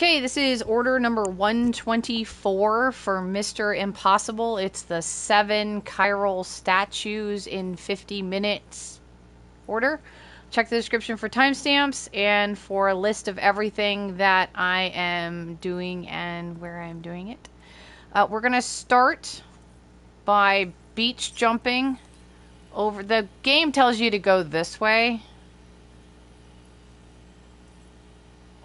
Okay, this is order number 124 for Mr. Impossible. It's the 7 chiral statues in 50 minutes order. Check the description for timestamps and for a list of everything that I am doing and where I'm doing it. We're going to start by beach jumping over. The game tells you to go this way.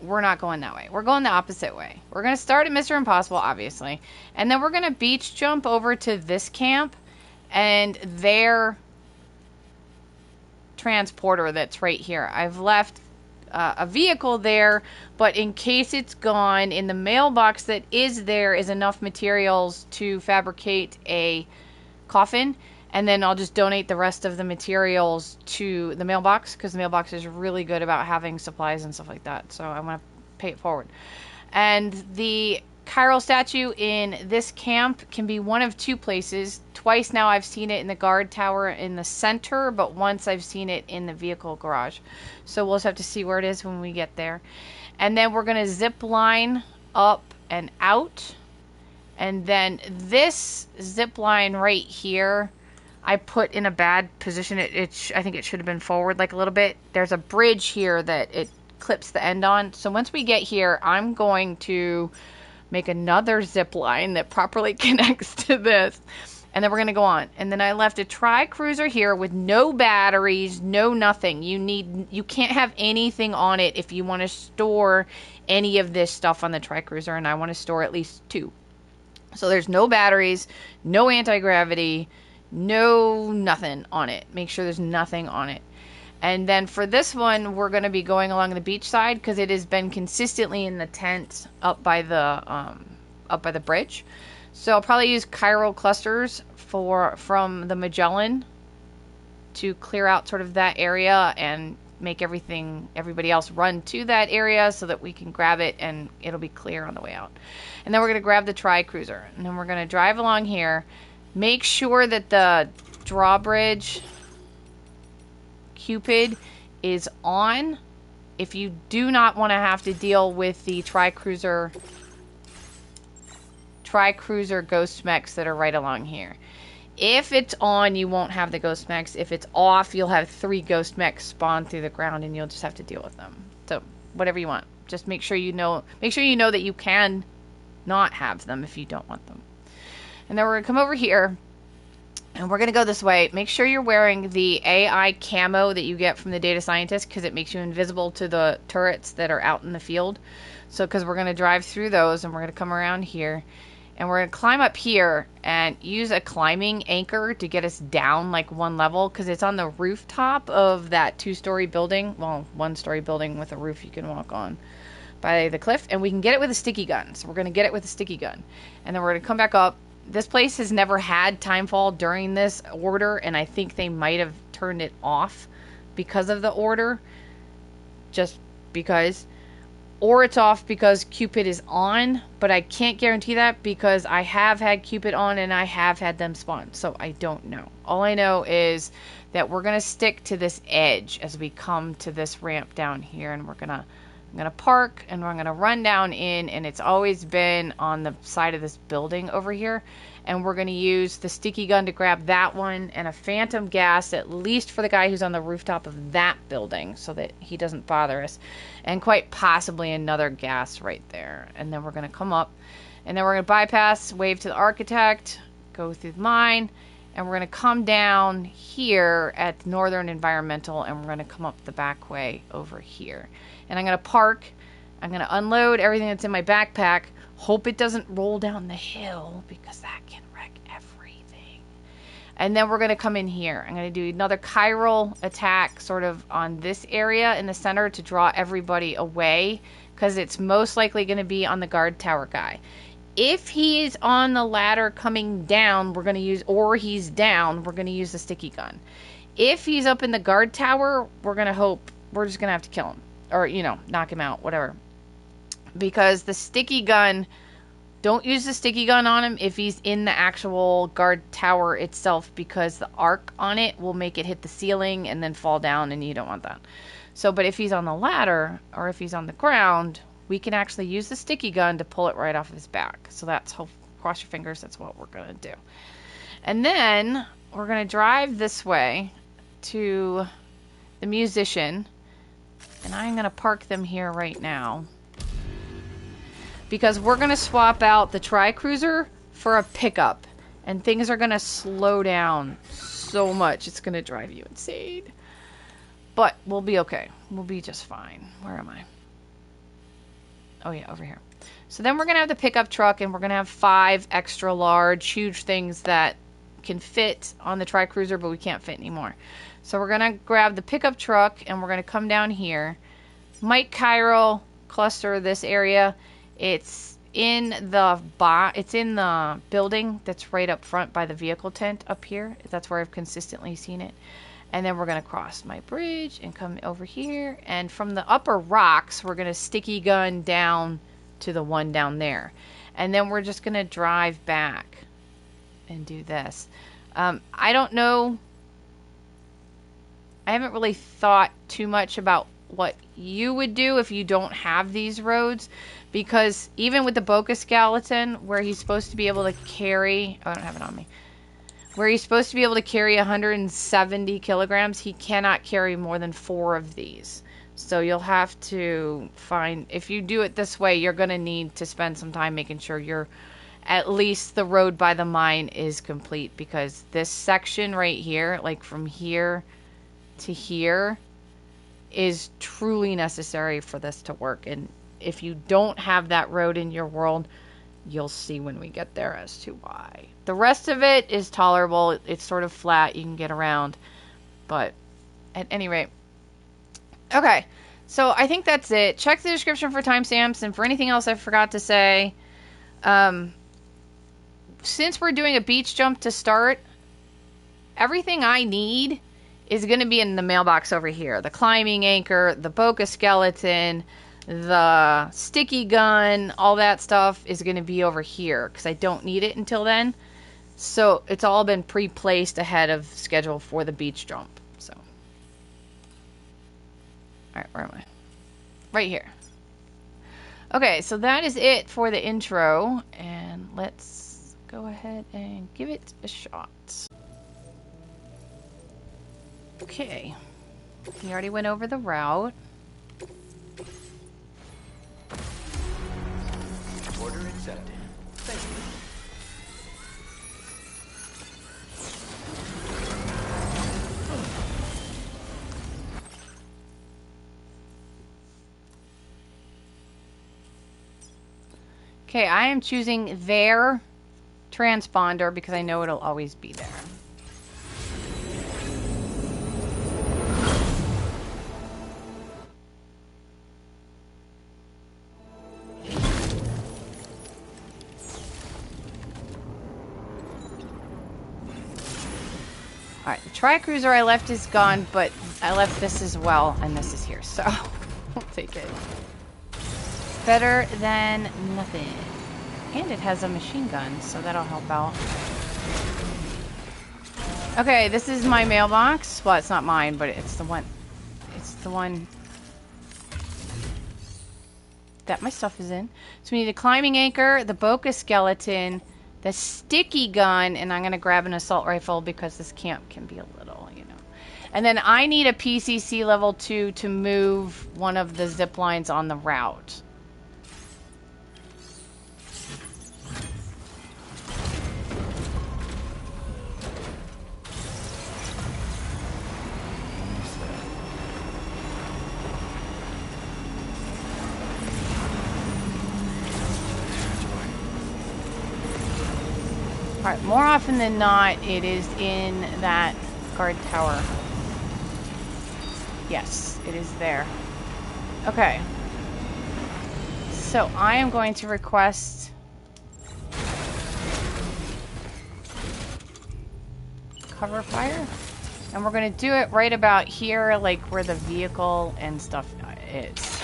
We're not going that way. We're going the opposite way. We're going to start at Mr. Impossible, obviously. And then we're going to beach jump over to this camp and their transporter that's right here. I've left a vehicle there, but in case it's gone, in the mailbox that is there is enough materials to fabricate a coffin. And then I'll just donate the rest of the materials to the mailbox, because the mailbox is really good about having supplies and stuff like that. So I want to pay it forward. And the chiral statue in this camp can be one of two places. Twice now I've seen it in the guard tower in the center, but once I've seen it in the vehicle garage. So we'll just have to see where it is when we get there. And then we're going to zip line up and out. And then this zip line right here, I put in a bad position. I think it should have been forward like a little bit. There's a bridge here that it clips the end on. So once we get here, I'm going to make another zip line that properly connects to this. And then we're going to go on. And then I left a tri-cruiser here with no batteries, no nothing. You can't have anything on it if you want to store any of this stuff on the tri-cruiser. And I want to store at least 2. So there's no batteries, no anti-gravity, no nothing on it. Make sure there's nothing on it. And then for this one, we're going to be going along the beach side because it has been consistently in the tent up by the bridge. So I'll probably use chiral clusters from the Magellan to clear out sort of that area and make everybody else run to that area so that we can grab it and it'll be clear on the way out. And then we're going to grab the tri-cruiser and then we're going to drive along here. Make sure that the Drawbridge q-pid is on if you do not want to have to deal with the tri-cruiser ghost mechs that are right along here. If it's on, you won't have the ghost mechs. If it's off, you'll have 3 ghost mechs spawn through the ground and you'll just have to deal with them. So whatever you want. Just make sure you know that you can not have them if you don't want them. And then we're going to come over here, and we're going to go this way. Make sure you're wearing the AI camo that you get from the data scientist, because it makes you invisible to the turrets that are out in the field. So, because we're going to drive through those, and we're going to come around here, and we're going to climb up here and use a climbing anchor to get us down like 1 level, because it's on the rooftop of that 2-story building. Well, 1-story building with a roof you can walk on by the cliff, and we can get it with a sticky gun. So we're going to get it with a sticky gun, and then we're going to come back up. This place has never had timefall during this order, and I think they might have turned it off because of the order. Just because. Or it's off because q-pid is on, but I can't guarantee that because I have had q-pid on and I have had them spawn, so I don't know. All I know is that we're going to stick to this edge as we come to this ramp down here, and I'm going to park and we're going to run down in, and it's always been on the side of this building over here. And we're going to use the sticky gun to grab that one and a phantom gas, at least for the guy who's on the rooftop of that building so that he doesn't bother us. And quite possibly another gas right there. And then we're going to come up and then we're going to bypass, wave to the architect, go through the mine, and we're going to come down here at Northern Environmental, and we're going to come up the back way over here. And I'm going to park. I'm going to unload everything that's in my backpack. Hope it doesn't roll down the hill because that can wreck everything. And then we're going to come in here. I'm going to do another chiral attack sort of on this area in the center to draw everybody away, because it's most likely going to be on the guard tower guy. If he's on the ladder coming down, we're going to use, or he's down, we're going to use the sticky gun. If he's up in the guard tower, we're going to hope, we're just going to have to kill him. Or, knock him out, whatever. Because the sticky gun, don't use the sticky gun on him if he's in the actual guard tower itself, because the arc on it will make it hit the ceiling and then fall down, and you don't want that. So, but if he's on the ladder or if he's on the ground, we can actually use the sticky gun to pull it right off of his back. So that's, cross your fingers, that's what we're going to do. And then we're going to drive this way to the musician. And I'm going to park them here right now. Because we're going to swap out the tri-cruiser for a pickup. And things are going to slow down so much. It's going to drive you insane. But we'll be okay. We'll be just fine. Where am I? Oh yeah, over here. So then we're going to have the pickup truck, and we're going to have 5 extra large, huge things that can fit on the tri-cruiser, but we can't fit anymore. So we're going to grab the pickup truck, and we're going to come down here. Might Chiral cluster this area. It's in the building that's right up front by the vehicle tent up here. That's where I've consistently seen it. And then we're going to cross my bridge and come over here. And from the upper rocks, we're going to sticky gun down to the one down there. And then we're just going to drive back and do this. I don't know. I haven't really thought too much about what you would do if you don't have these roads. Because even with the Bokka Skeleton, where he's supposed to be able to carry... Oh, I don't have it on me. Where he's supposed to be able to carry 170 kilograms, he cannot carry more than 4 of these. So you'll have to find, if you do it this way, you're going to need to spend some time making sure at least the road by the mine is complete. Because this section right here, like from here to here, is truly necessary for this to work. And if you don't have that road in your world, you'll see when we get there as to why. The rest of it is tolerable. It's sort of flat. You can get around. But at any rate. Okay. So I think that's it. Check the description for timestamps and for anything else I forgot to say. Since we're doing a beach jump to start, everything I need is going to be in the mailbox over here. The climbing anchor, the Bokka Skeleton, the sticky gun, all that stuff is going to be over here because I don't need it until then. So it's all been pre-placed ahead of schedule for the beach jump. So, alright, where am I? Right here. Okay, so that is it for the intro, and let's go ahead and give it a shot. Okay, we already went over the route. Order accepted. Thank you. Okay, I am choosing their transponder because I know it'll always be there. Alright, the tri-cruiser I left is gone, but I left this as well, and this is here, so we'll take it. Better than nothing. And it has a machine gun, so that'll help out. Okay, this is my mailbox. Well, it's not mine, but it's the one that my stuff is in. So we need a climbing anchor, the Bokka Skeleton, the sticky gun, and I'm going to grab an assault rifle because this camp can be a little, you know. And then I need a PCC level 2 to move one of the zip lines on the route. Alright, more often than not, it is in that guard tower. Yes, it is there. Okay. So, I am going to request... cover fire? And we're going to do it right about here, like where the vehicle and stuff is.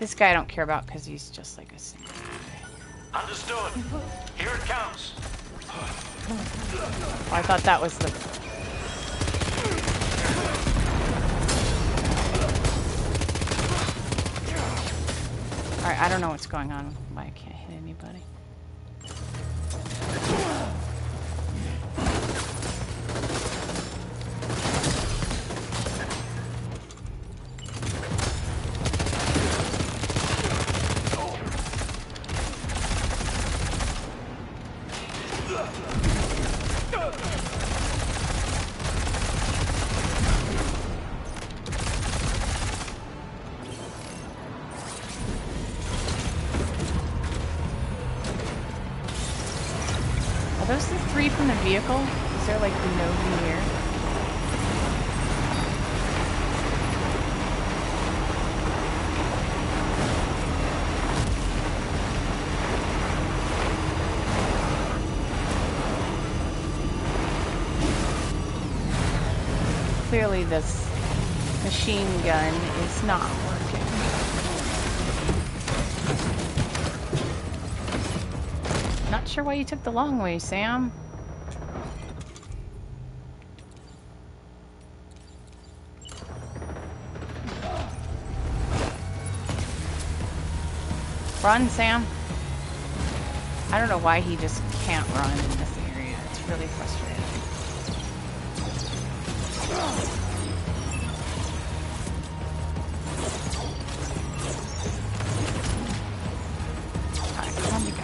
This guy I don't care about because he's just like a single guy. Understood. Here it comes. Oh, I thought that was the... Alright, I don't know what's going on. Why I can't hit anybody. Are those the three from the vehicle? Is there like the node in here? Clearly this machine gun is not working. Not sure why you took the long way, Sam. Run, Sam. I don't know why he just can't run in this area. It's really frustrating. Alright, let me go.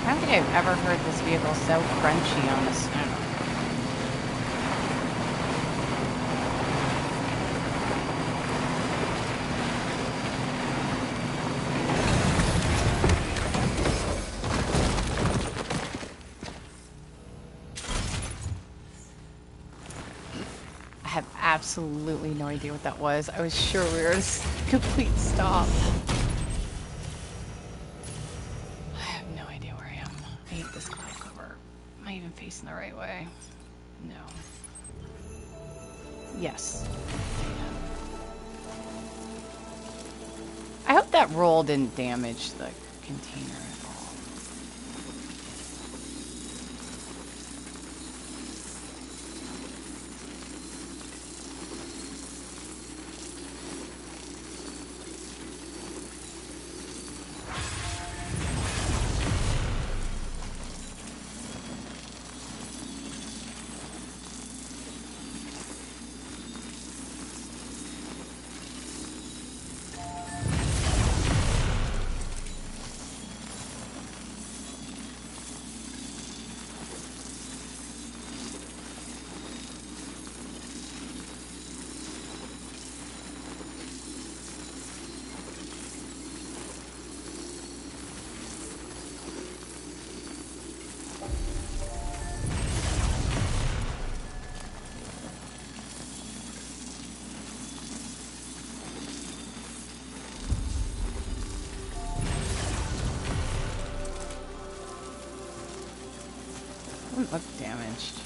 I don't think I've ever heard this vehicle so crunchy on the snow. I have absolutely no idea what that was. I was sure we were at a complete stop. Facing the right way. No. Yes. I hope that roll didn't damage the container at all. Doesn't look damaged.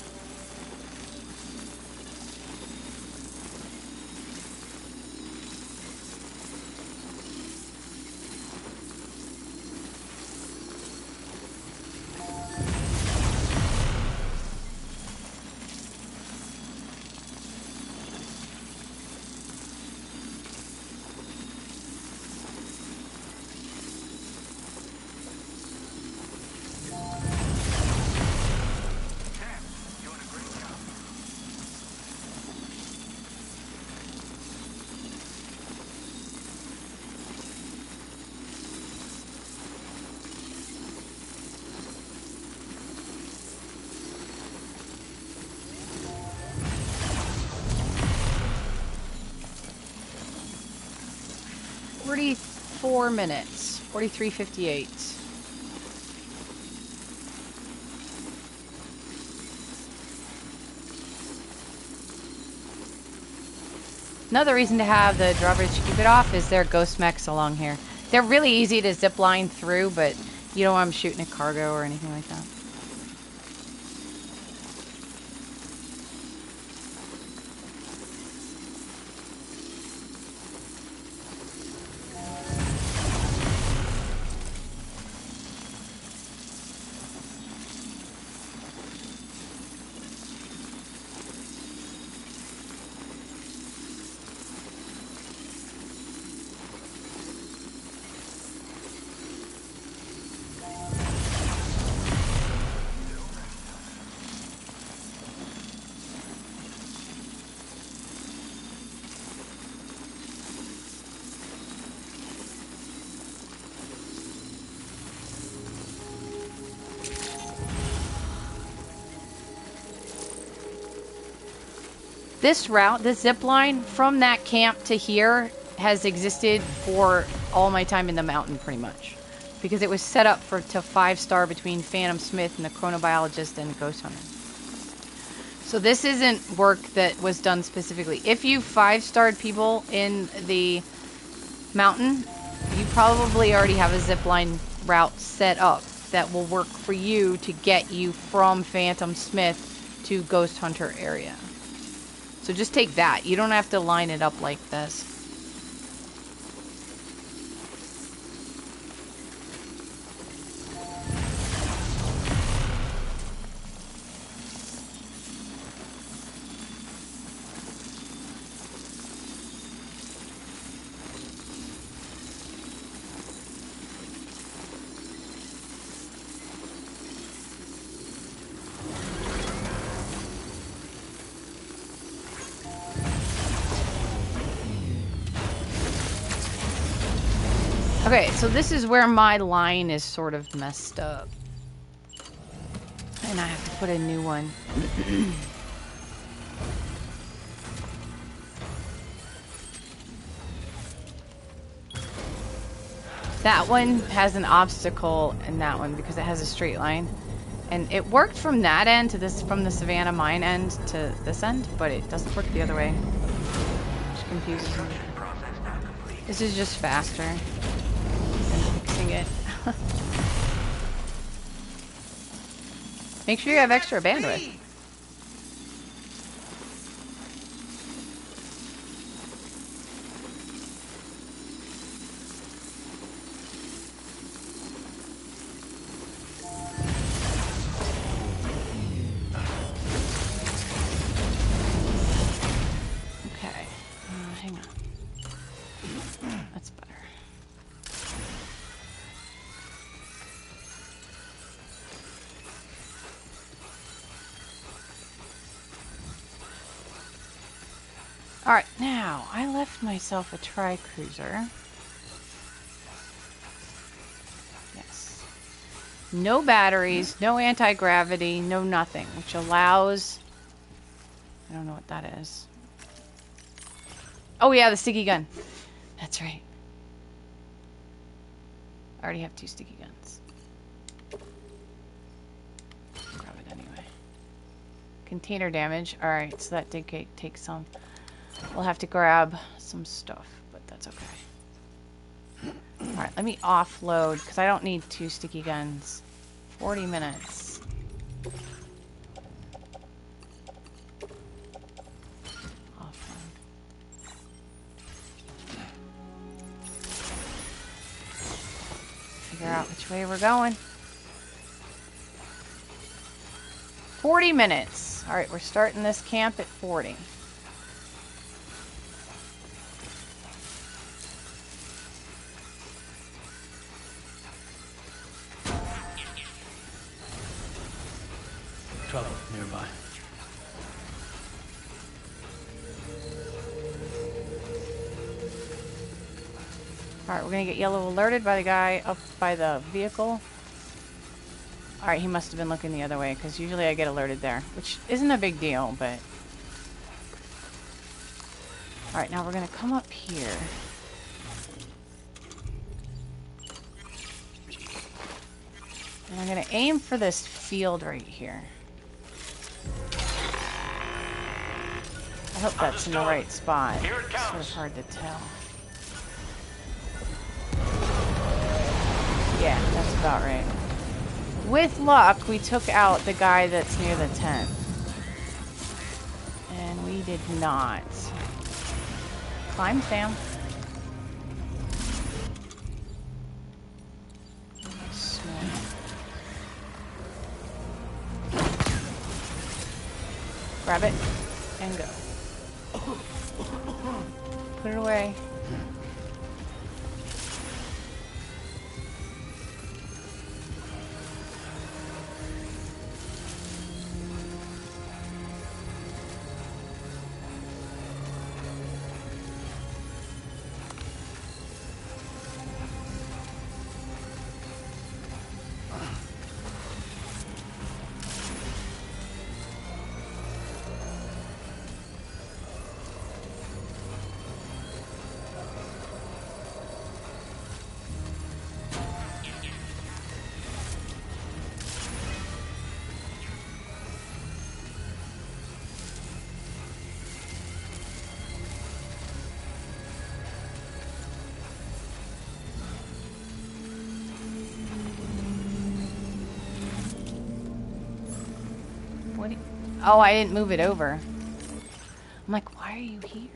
44 minutes. 43:58. Another reason to have the Drawbridge q-pid off is there are ghost mechs along here. They're really easy to zip line through, but you don't want them shooting at cargo or anything like that. This route, this zip line from that camp to here has existed for all my time in the mountain, pretty much. Because it was set up to 5-star between Phantom Smith and the chronobiologist and the ghost hunter. So this isn't work that was done specifically. If you 5-starred people in the mountain, you probably already have a zip line route set up that will work for you to get you from Phantom Smith to Ghost Hunter area. So just take that. You don't have to line it up like this. Okay, so this is where my line is sort of messed up. And I have to put a new one. That one has an obstacle in that one because it has a straight line. And it worked from that end to this, from the Savanna mine end to this end, but it doesn't work the other way. Which confuses me. This is just faster than fixing it. Make sure you have extra bandwidth. Alright, now, I left myself a tri-cruiser. Yes. No batteries, no anti-gravity, no nothing, which allows... I don't know what that is. Oh yeah, the sticky gun. That's right. I already have 2 sticky guns. Grab it anyway. Container damage. Alright, so that did take some. We'll have to grab some stuff, but that's okay. Alright, let me offload, because I don't need 2 sticky guns. 40 minutes. Offload. Figure out which way we're going. 40 minutes. Alright, we're starting this camp at 40. Trouble nearby. Alright, we're gonna get yellow alerted by the guy up by the vehicle. Alright, he must have been looking the other way, because usually I get alerted there, which isn't a big deal, but... Alright, now we're gonna come up here. And I'm going to aim for this field right here. I hope that's in the right spot. Here it It's sort comes. of hard to tell. Yeah, that's about right. With luck, we took out the guy that's near the tent. And we did not. Climb, Sam. Grab it and go. Put it away. Oh, I didn't move it over. I'm like, why are you here?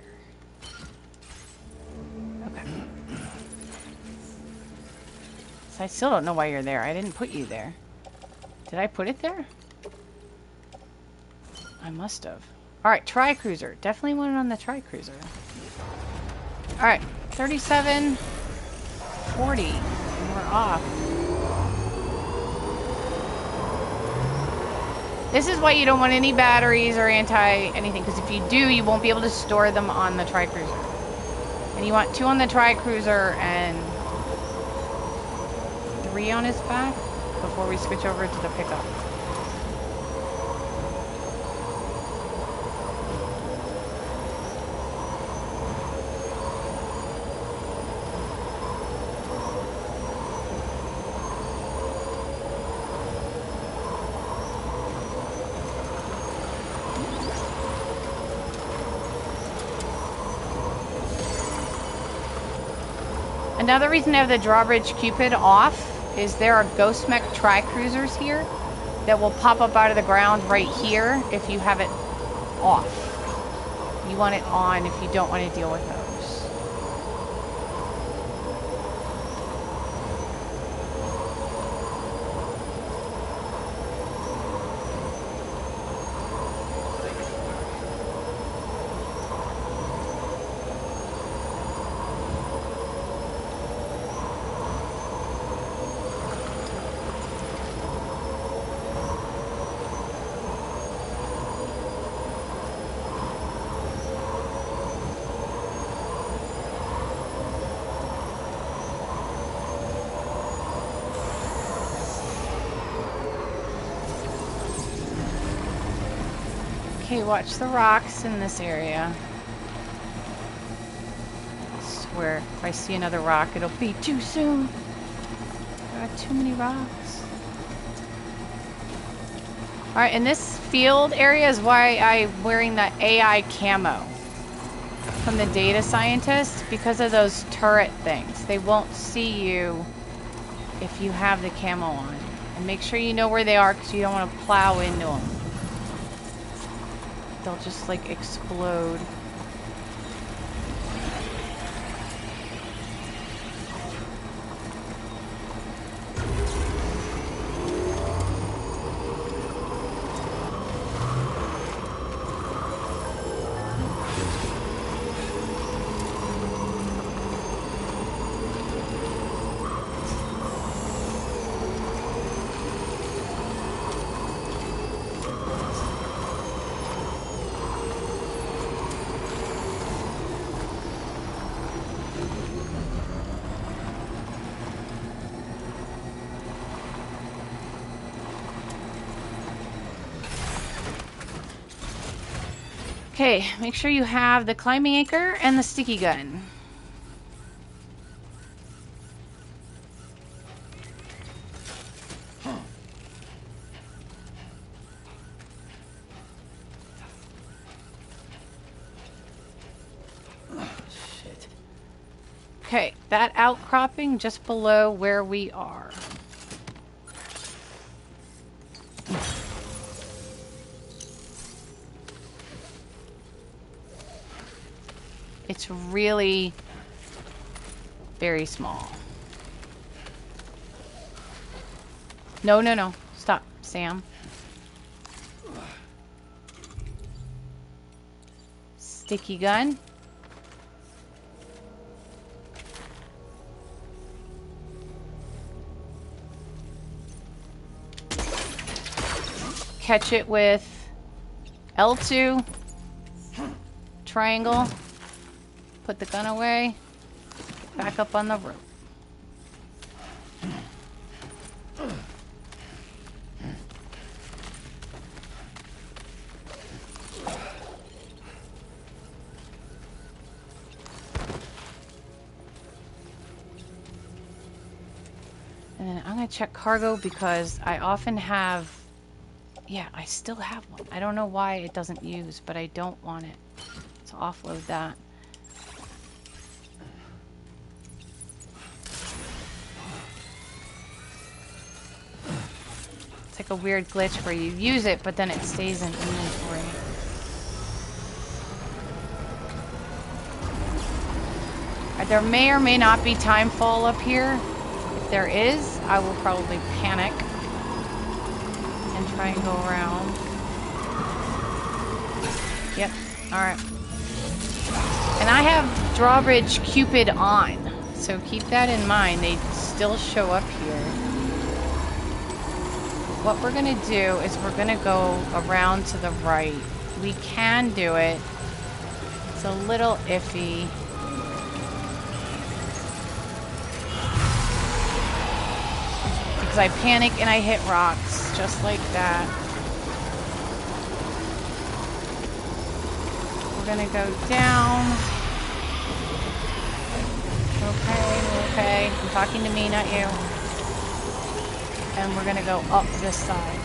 Okay. So I still don't know why you're there. I didn't put you there. Did I put it there? I must have. Alright, tri-cruiser. Definitely want it on the tri-cruiser. Alright, 37, 40. And we're off. This is why you don't want any batteries or anything, because if you do, you won't be able to store them on the tri-cruiser. And you want 2 on the tri-cruiser and 3 on his back before we switch over to the pickup. Another reason to have the Drawbridge q-pid off is there are ghost mech tri-cruisers here that will pop up out of the ground right here if you have it off. You want it on if you don't want to deal with those. Okay, watch the rocks in this area. I swear, if I see another rock, it'll be too soon. There are too many rocks. Alright, and this field area is why I'm wearing the AI camo from the data scientist, because of those turret things. They won't see you if you have the camo on. And make sure you know where they are, because you don't want to plow into them. They'll just like explode. Okay, make sure you have the climbing anchor and the sticky gun. that outcropping just below where we are. It's really very small. No, no, no. Stop, Sam. Sticky gun. Catch it with L2. Triangle. Put the gun away. Back up on the rope. And then I'm going to check cargo because I often have... Yeah, I still have one. I don't know why it doesn't use, but I don't want it. So offload that. It's like a weird glitch where you use it, but then it stays in inventory. There may or may not be time fall up here. If there is, I will probably panic and try and go around. Yep, alright. And I have Drawbridge q-pid on, so keep that in mind. They still show up here. What we're gonna do is we're gonna go around to the right. We can do it. It's a little iffy. Because I panic and I hit rocks, just like that. We're gonna go down. Okay. I'm talking to me, not you. And we're gonna go up this side.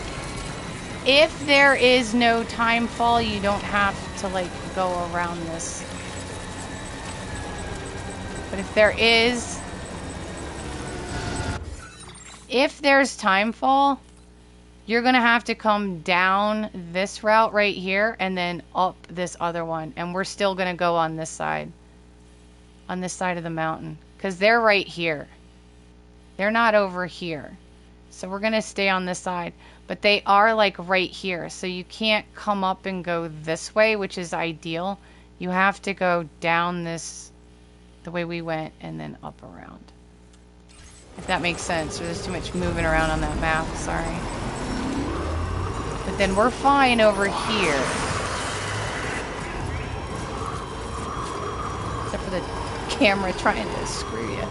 If there is no time fall, you don't have to like go around this. But if there is, if there's time fall, you're gonna have to come down this route right here and then up this other one. And we're still gonna go on this side of the mountain, because they're right here. They're not over here. So we're gonna stay on this side, but they are like right here. So you can't come up and go this way, which is ideal. You have to go down this, the way we went, and then up around. If that makes sense, or there's too much moving around on that map, sorry. But then we're fine over here. Except for the camera trying to screw you.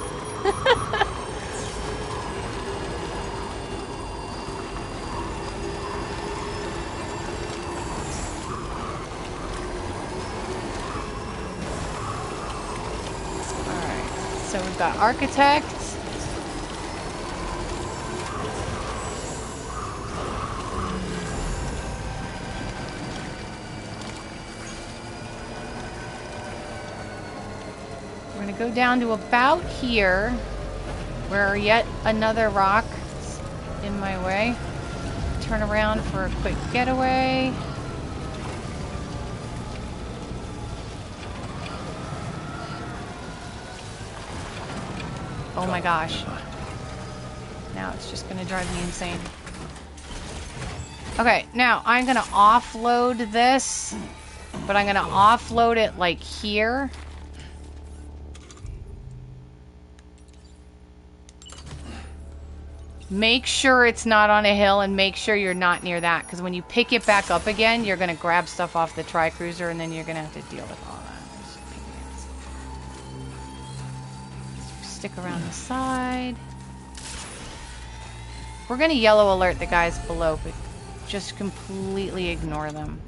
Alright, so we've got Architect. Go down to about here, where yet another rock is in my way. Turn around for a quick getaway. Oh my gosh. Now it's just gonna drive me insane. Okay, now I'm gonna offload this, but I'm gonna offload it like here. Make sure it's not on a hill, and make sure you're not near that, because when you pick it back up again, you're going to grab stuff off the tri-cruiser, and then you're going to have to deal with all that. Stick around the side. We're going to yellow alert the guys below, but just completely ignore them.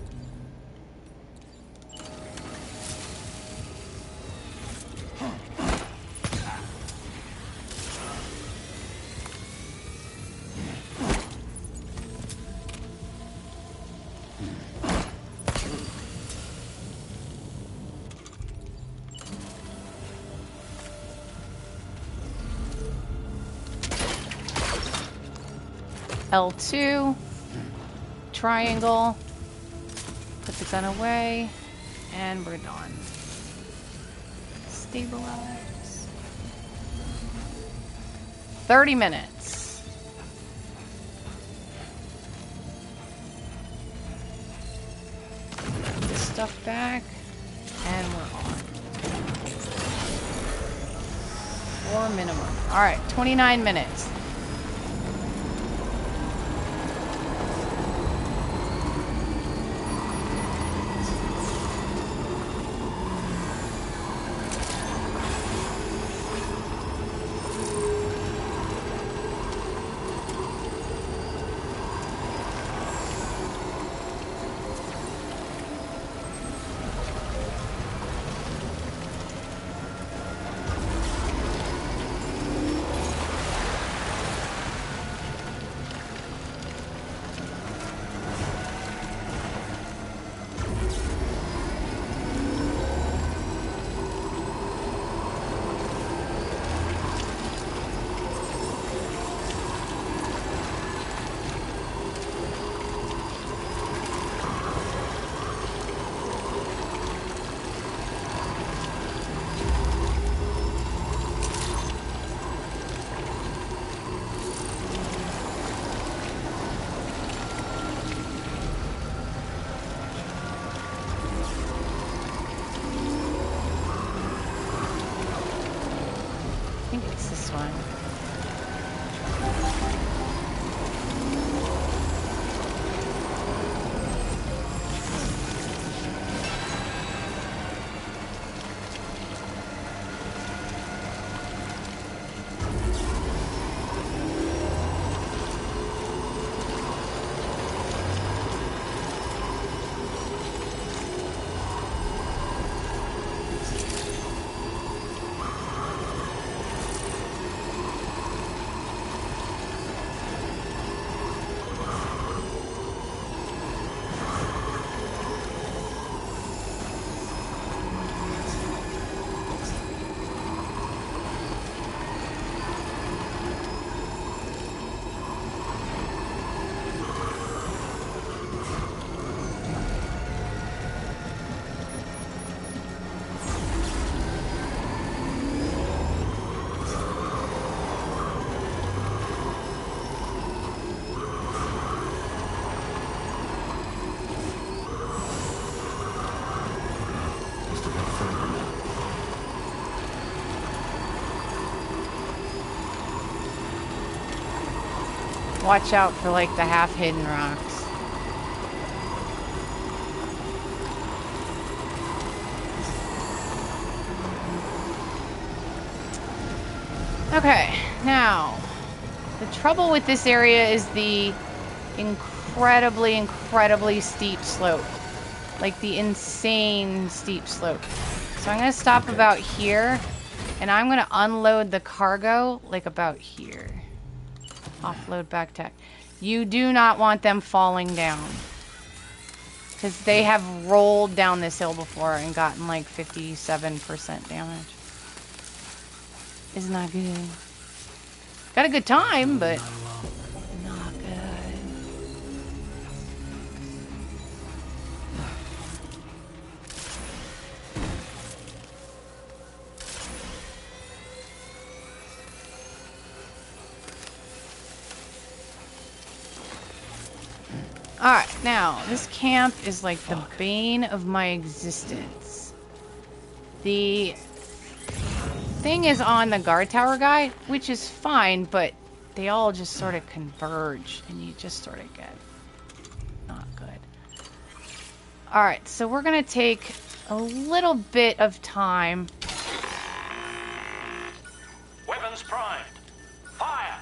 L2, triangle, put the gun away, and we're done. Stabilize. 30 minutes. Put this stuff back, and we're on. 4 minimum. Alright, 29 minutes. Watch out for like the half-hidden rocks. Okay, now the trouble with this area is the incredibly steep slope. Like the insane steep slope. So I'm gonna stop about here and I'm gonna unload the cargo like about here. Offload back tech. You do not want them falling down. Because they have rolled down this hill before and gotten like 57% damage. It's not good. Got a good time, but not good. Alright, now, this camp is like the bane of my existence. The thing is on the guard tower guy, which is fine, but they all just sort of converge, and you just sort of get not good. Alright, so we're gonna take a little bit of time. Weapons primed. Fire!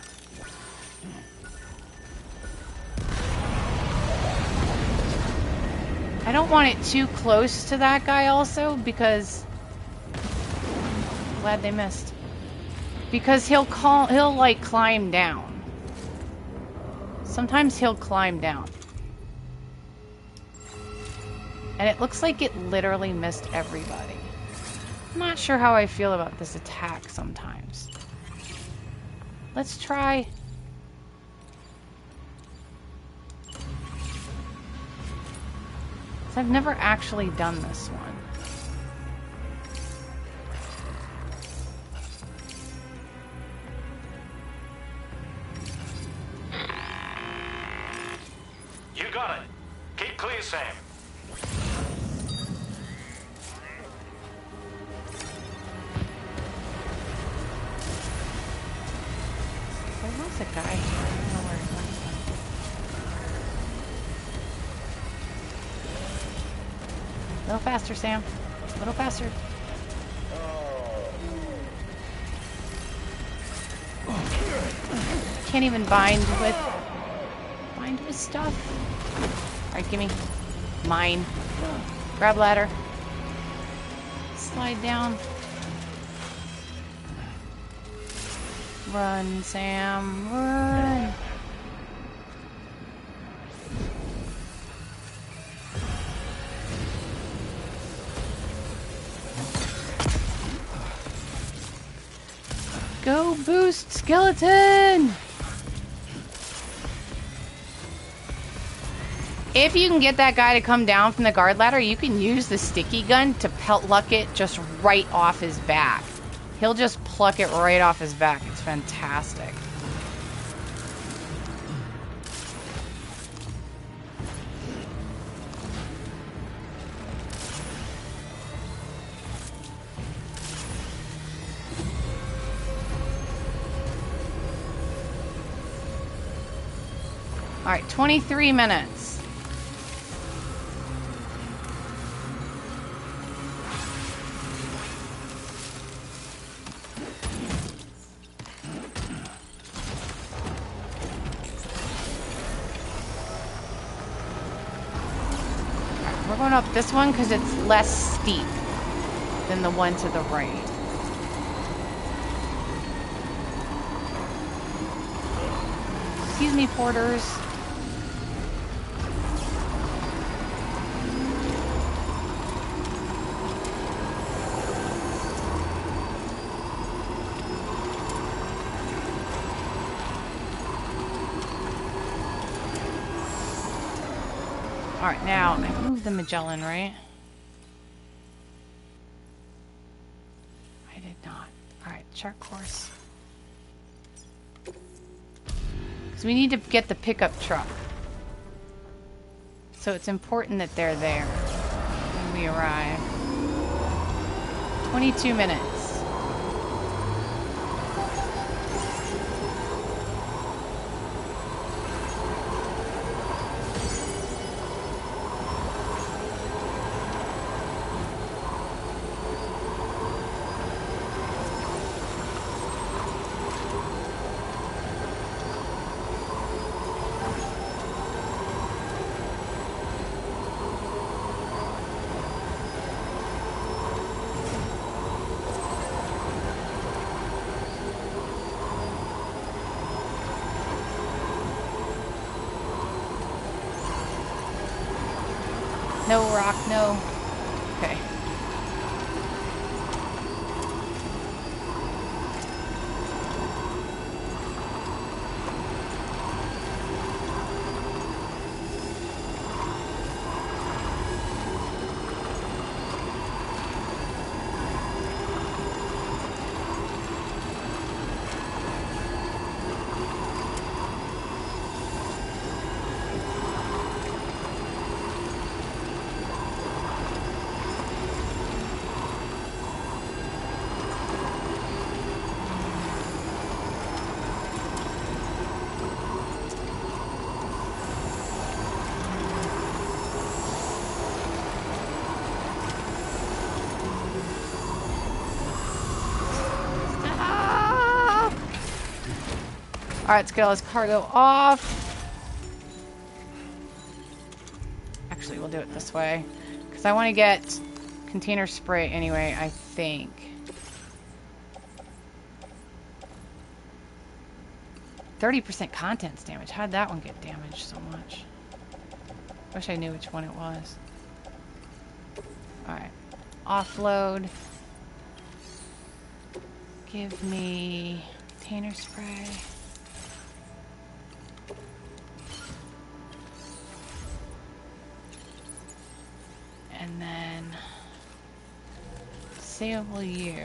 I don't want it too close to that guy also, because glad they missed. Because he'll like climb down. Sometimes he'll climb down. And it looks like it literally missed everybody. I'm not sure how I feel about this attack sometimes. Let's try So I've never actually done this one. You got it. Keep clear, Sam. There was a guy here. I don't know where he went. A little faster, Sam. A little faster. Can't even bind with stuff. Alright, gimme. Mine. Grab ladder. Slide down. Run, Sam. Run. Go boost, skeleton! If you can get that guy to come down from the guard ladder, you can use the sticky gun to pluck it just right off his back. He'll just pluck it right off his back. It's fantastic. All right, 23 minutes. We're going up this one because it's less steep than the one to the right. Excuse me, porters. Alright, now I moved the Magellan, right? I did not. Alright, chart course. Because we need to get the pickup truck. So it's important that they're there when we arrive. 22 minutes. No rock, no. Okay. Alright, let's get all this cargo off. Actually, we'll do it this way. Because I want to get container spray anyway, I think. %30 contents damage. How did that one get damaged so much? Wish I knew which one it was. Alright. Offload. Give me container spray. disable you.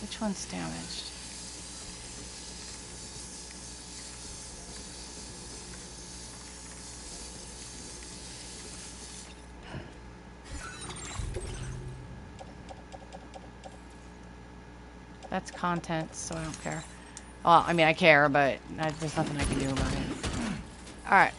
Which one's damaged? That's content, so I don't care. Well, I mean, I care, but there's nothing I can do about it. Alright.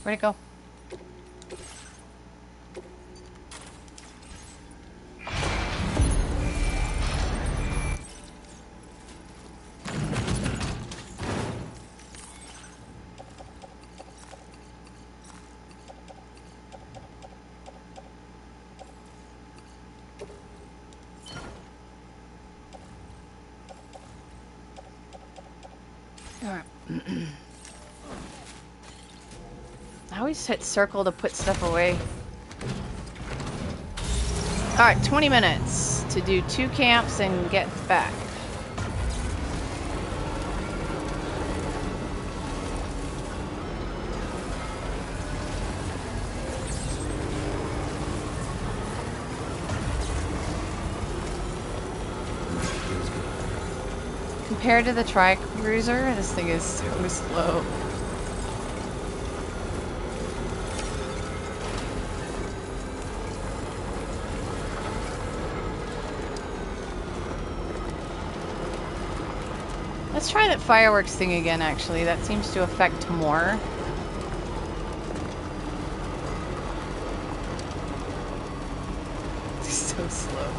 Where'd it go? Alright. I always hit circle to put stuff away. Alright, 20 minutes to do 2 camps and get back. Compared to the Tri-Cruiser, this thing is so slow. Let's try that fireworks thing again, actually. That seems to affect more. It's so slow.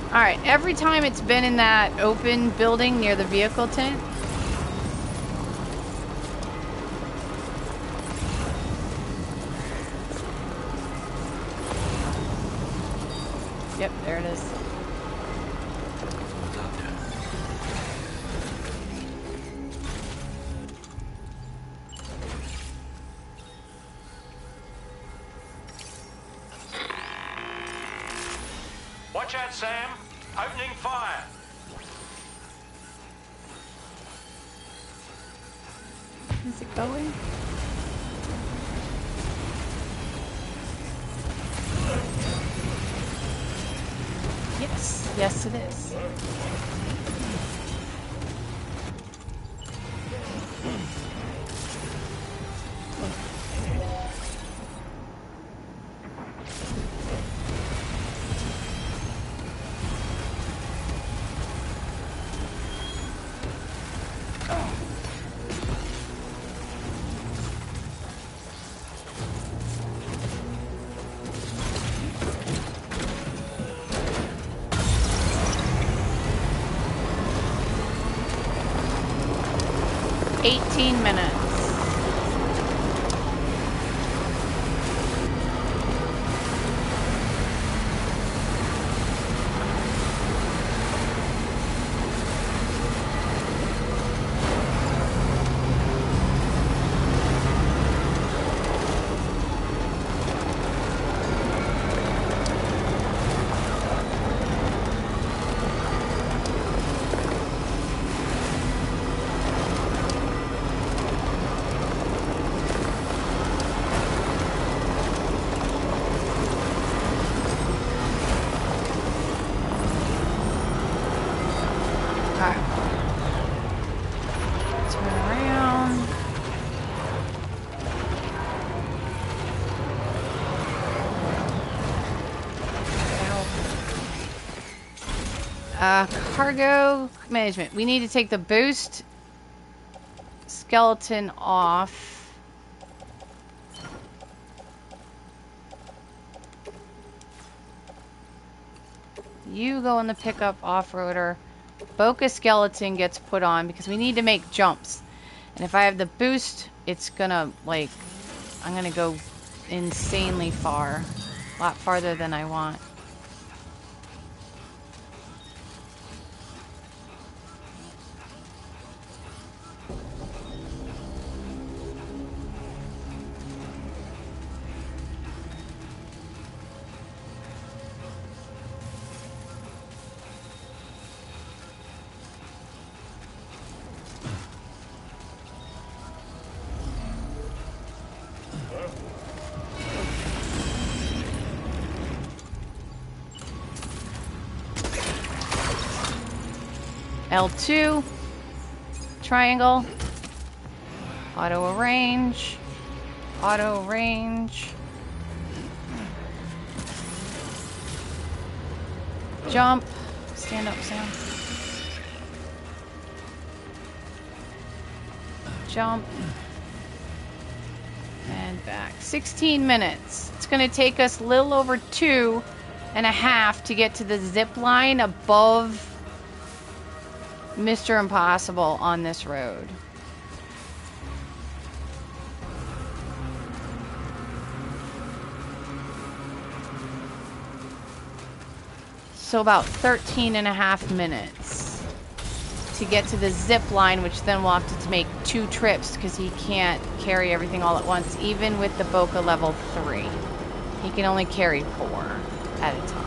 Alright, every time it's been in that open building near the vehicle tent, yep, there it is. Watch out, Sam. Opening fire. Is it going? Yes. Yes, it is. Minutes. Cargo management. We need to take the boost skeleton off. You go in the pickup off-roader. Bokka Skeleton gets put on because we need to make jumps. And if I have the boost, it's gonna, like, I'm gonna go insanely far. A lot farther than I want. L2, triangle, auto arrange, jump, stand up, Sam, jump, and back. 16 minutes. It's going to take us a little over 2.5 to get to the zip line above Mr. Impossible on this road. So about 13.5 minutes to get to the zip line, which then we'll have to make 2 trips because he can't carry everything all at once, even with the Bokka level 3. He can only carry 4 at a time.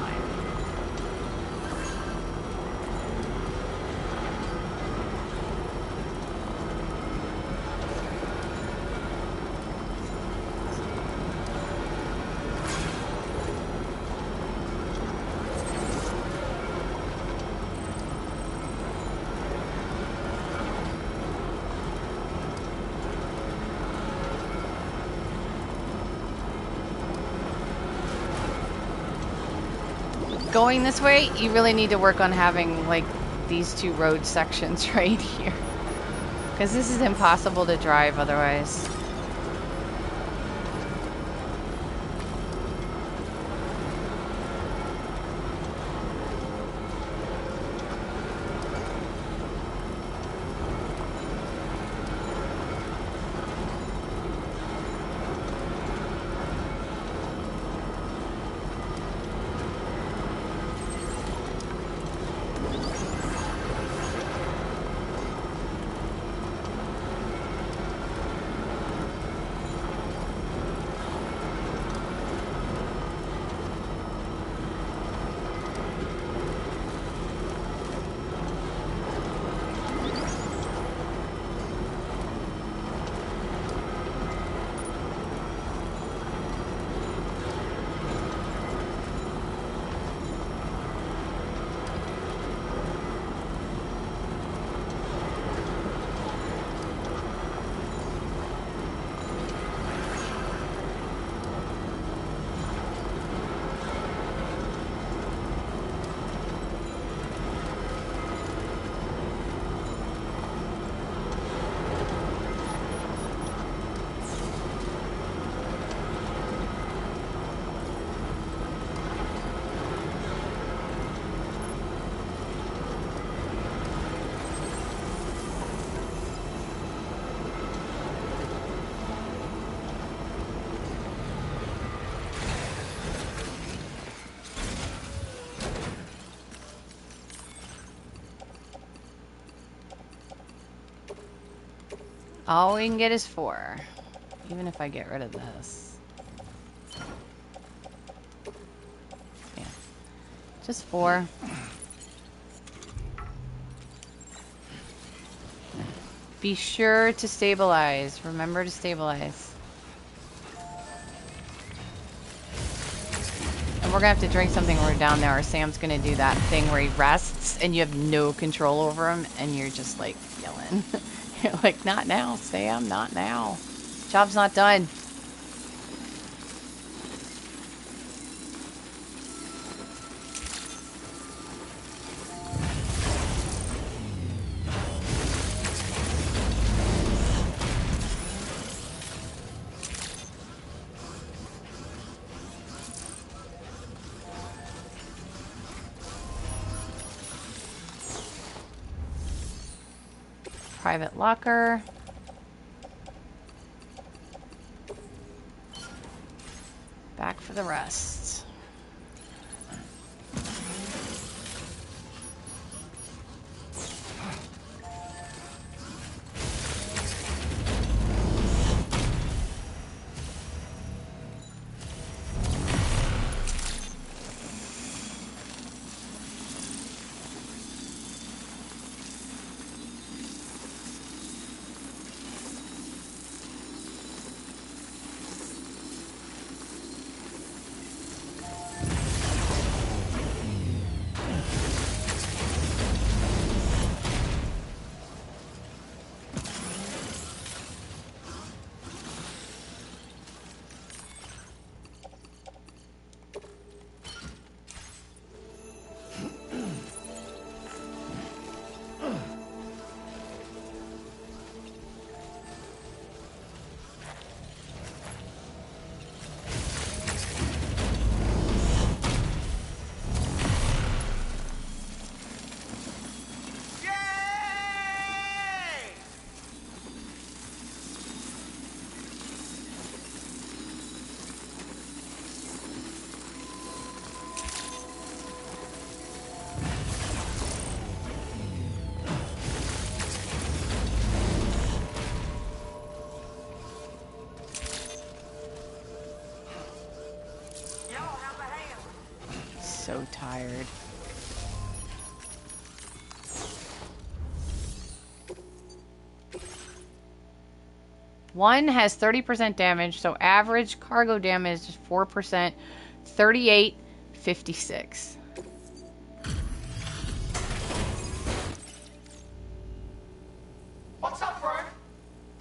Going this way, you really need to work on having like these 2 road sections right here, because this is impossible to drive otherwise. All we can get is 4. Even if I get rid of this. Yeah. Just 4. Be sure to stabilize. Remember to stabilize. And we're gonna have to drink something when we're down there, or Sam's gonna do that thing where he rests and you have no control over him and you're just like yelling. You're like, not now, Sam, not now. Job's not done. private locker. Back for the rest. So tired. One has 30% damage, so average cargo damage is 4%, 38.56. What's up, bro?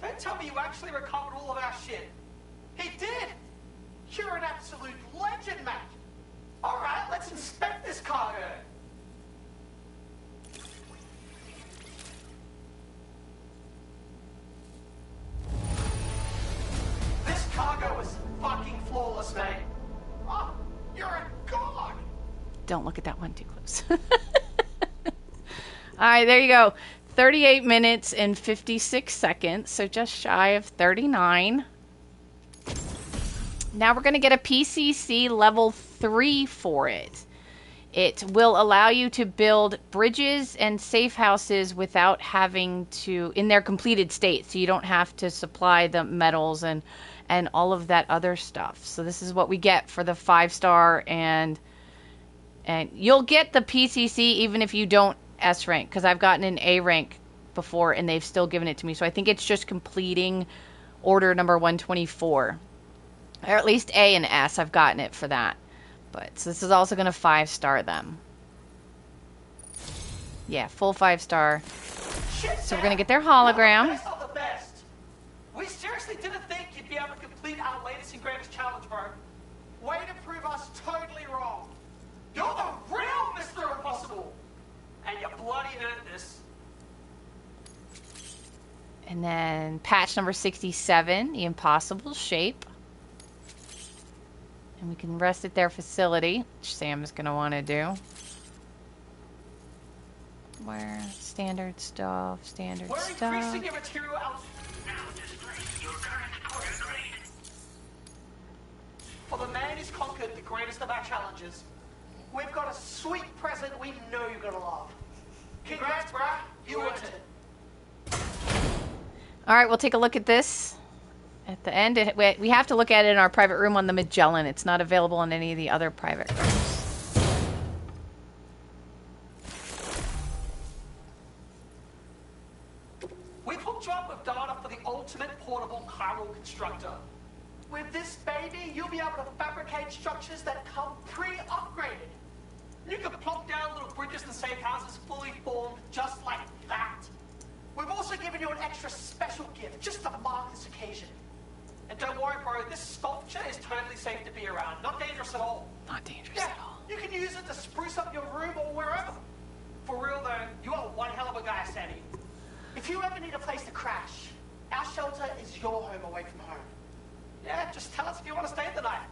Don't tell me you actually recovered all of our shit. He did! You're an absolute legend, mate! Alright, let's inspect this cargo. This cargo is fucking flawless, mate. Oh, you're a god! Don't look at that one too close. Alright, there you go. 38 minutes and 56 seconds, so just shy of 39. Now we're going to get a PCC level 3 for it. It will allow you to build bridges and safe houses without having to, in their completed state, so you don't have to supply the metals and all of that other stuff. So this is what we get for the 5-star, and you'll get the PCC even if you don't S rank, because I've gotten an A rank before and they've still given it to me. So I think it's just completing order number 124. Or at least A and S, I've gotten it for that. But so this is also going to 5-star them. Yeah, full 5-star. So we're going to get their hologram. Best of the best. We seriously didn't think you'd be able to complete our latest and greatest challenge, bro. Way to prove us totally wrong. You're the real Mr. Impossible. And you bloody earned this. And then patch number 67, the impossible shape. And we can rest at their facility, which Sam is going to want to do. Where? Standard stuff, standard We're stuff. increasing your material out. For the man who's conquered the greatest of our challenges, we've got a sweet present we know you're going to love. Congrats, bruh. You earned it. All right, we'll take a look at this at the end. We have to look at it in our private room on the Magellan. It's not available in any of the other private rooms. We've hooked you up with data for the ultimate portable chiral constructor. With this baby, you'll be able to fabricate structures that come pre-upgraded. You can plop down little bridges and safe houses fully formed just like that. We've also given you an extra special gift just to mark this occasion. And don't worry, bro, this sculpture is totally safe to be around. Not dangerous at all. Not dangerous Yeah, at all. you can use it to spruce up your room or wherever. For real though, you are one hell of a guy, Sandy. If you ever need a place to crash, our shelter is your home away from home. Yeah, just tell us if you want to stay the night.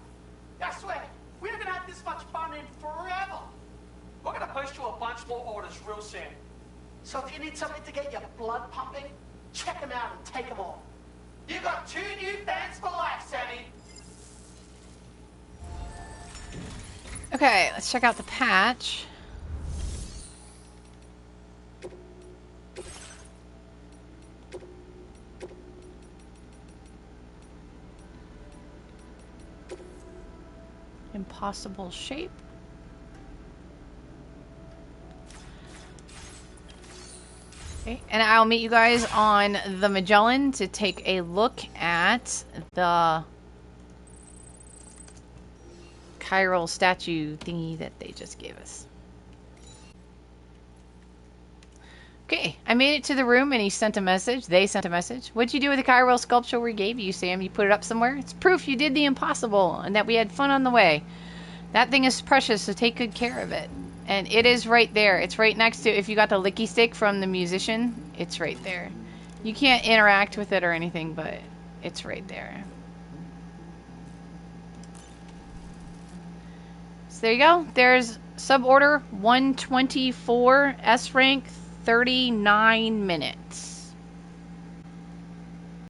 I swear, we haven't had this much fun in forever. We're going to post you a bunch more orders real soon. So if you need something to get your blood pumping, check them out and take them on. You got 2 new fans for life, Sammy. Okay, let's check out the patch. Impossible shape. Okay, and I'll meet you guys on the Magellan to take a look at the Chiral statue thingy that they just gave us. Okay, I made it to the room and he sent a message. They sent a message. What'd you do with the Chiral sculpture we gave you, Sam? You put it up somewhere? It's proof you did the impossible and that we had fun on the way. That thing is precious, so take good care of it. And it is right there. It's right next to, if you got the licky stick from the musician, it's right there. You can't interact with it or anything, but it's right there. So there you go. There's suborder 124, S rank, 39 minutes.